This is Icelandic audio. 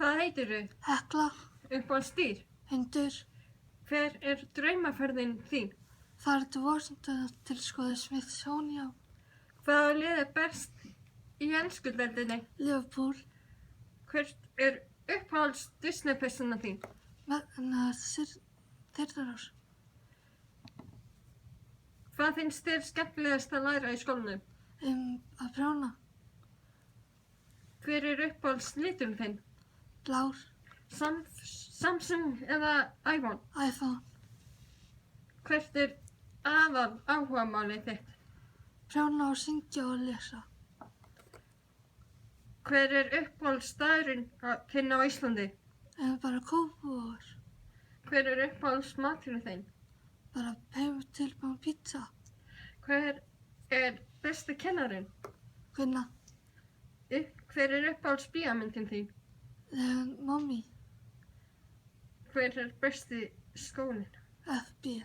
Hvað heitirðu? Hekla, Uppáhaldsdýr? hundur, Hver er draumaferðin þín? fara til Washington til skoða Smithsonian, Hvaða lið er best í ensku deildinni? Liverpool, Hvert er uppáhalds Disney-persóna þín? Þyrnirós, Hvað finnst þér skemmtilegast að læra í skólanum? að prjóna, Hver er uppáhalds liturinn þinn? blár, Samsung eða iPhone? iPhone, Hvert er aðal áhugamálið þitt? prjóna og syngja og lesa, Hver er uppáhaldsstaðurinn þinn á Íslandi? bara Kópavogur, Hver er uppáhalds maturinn þinn? bara tilbúin pizza, Hver er besti kennarinn? Gunna, Hver er uppáhalds bíómyndin þín? Mommy, Hver er besti skólinn? FB.